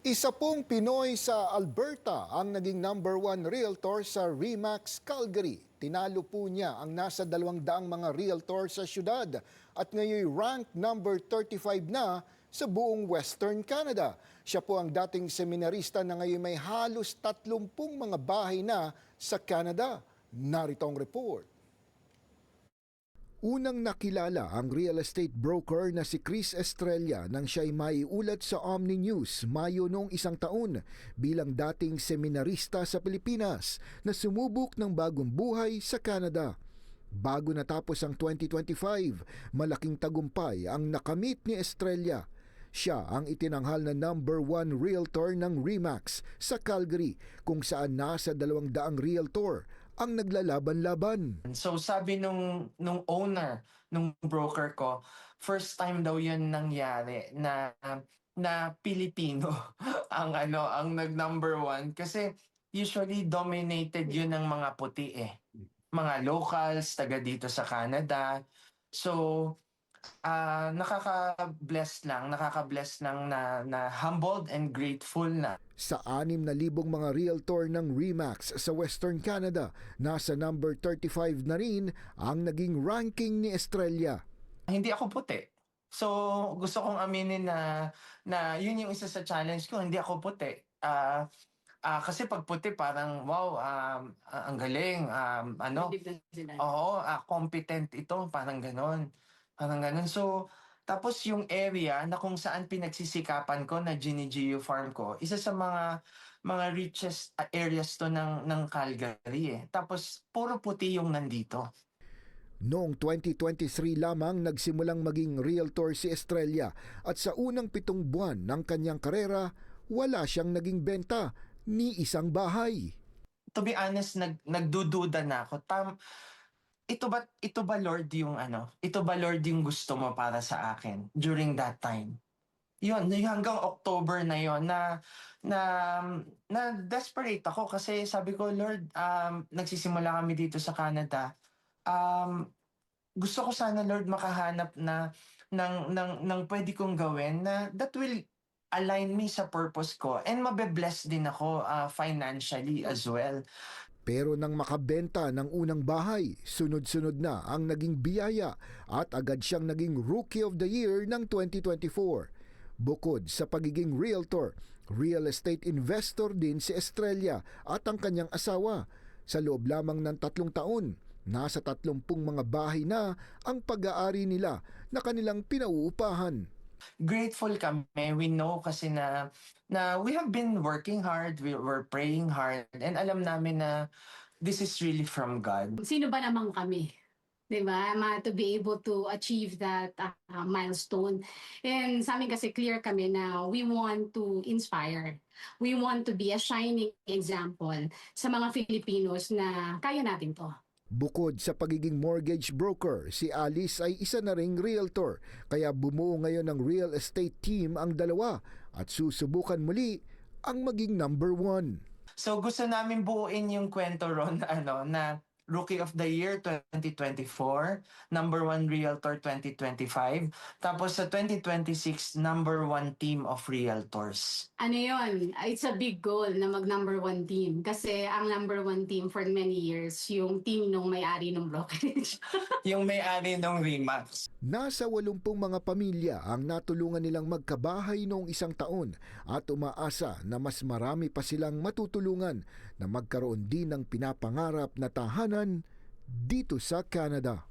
Isa pong Pinoy sa Alberta ang naging #1 realtor sa RE/MAX Calgary. Tinalo po niya ang nasa 200 mga realtor sa syudad at ngayon rank number 35 na sa buong Western Canada. Siya po ang dating seminarista na ngayon may halos 30 mga bahay na sa Canada. Narito ang report. Unang nakilala ang real estate broker na si Chris Estrella nang siya'y maiulat sa Omni News Mayo noong isang taon bilang dating seminarista sa Pilipinas na sumubok ng bagong buhay sa Canada. Bago natapos ang 2025, malaking tagumpay ang nakamit ni Estrella. Siya ang itinanghal na #1 realtor ng RE/MAX sa Calgary kung saan nasa 200 realtor ang naglalaban-laban. So sabi nung owner, nung broker ko, first time daw 'yun nangyari na Pilipino ang nag-number 1 kasi usually dominated 'yun ng mga puti mga locals taga dito sa Canada. So nakaka-bless lang na humbled and grateful na. Sa 6,000 mga realtor ng RE/MAX sa Western Canada, nasa number 35 na rin ang naging ranking ni Estrella. Hindi ako puti. So gusto kong aminin na yun yung isa sa challenge ko, hindi ako puti. Kasi pag puti parang wow, ang galing, competent ito, parang ganon. Parang ganon. So tapos yung area na kung saan pinagsisikapan ko na Ginigeo Farm ko, isa sa mga richest areas to ng Calgary. Tapos puro puti yung nandito. Noong 2023 lamang nagsimulang maging realtor si Estrella at sa unang 7 buwan ng kanyang karera, wala siyang naging benta ni isang bahay. To be honest, nagdududa na ako. Ito ba Lord yung Ito ba Lord yung gusto mo para sa akin during that time? Yun, hanggang October na yon na desperate ako kasi sabi ko, Lord, nagsisimula kami dito sa Canada. Gusto ko sana, Lord, makahanap ng pwede kong gawin na that will align me sa purpose ko and mabe-bless din ako financially as well. Pero nang makabenta ng unang bahay, sunod-sunod na ang naging biyaya at agad siyang naging Rookie of the Year ng 2024. Bukod sa pagiging realtor, real estate investor din si Estrella at ang kanyang asawa. Sa loob lamang ng 3 taon, nasa 30 mga bahay na ang pag-aari nila na kanilang pinauupahan. Grateful kami. We know kasi na we have been working hard, we're praying hard, and alam namin na this is really from God. Sino ba naman kami? 'Di ba? To be able to achieve that milestone. And sa amin kasi clear kami na we want to inspire. We want to be a shining example sa mga Filipinos na kaya natin 'to. Bukod sa pagiging mortgage broker, si Alice ay isa na ring realtor, kaya bumuo ngayon ng real estate team ang dalawa at susubukan muli ang maging #1. So gusto namin buuin yung kwento ron na Rookie of the Year 2024, #1 Realtor 2025, tapos sa 2026 #1 team of realtors. Ano yon? It's a big goal na mag #1 team kasi ang #1 team for many years yung team nung may-ari ng brokerage. Yung may-ari ng RE/MAX. Nasa 80 mga pamilya ang natulungan nilang magkabahay noong isang taon at umaasa na mas marami pa silang matutulungan na magkaroon din ng pinapangarap na tahanan dito sa Canada.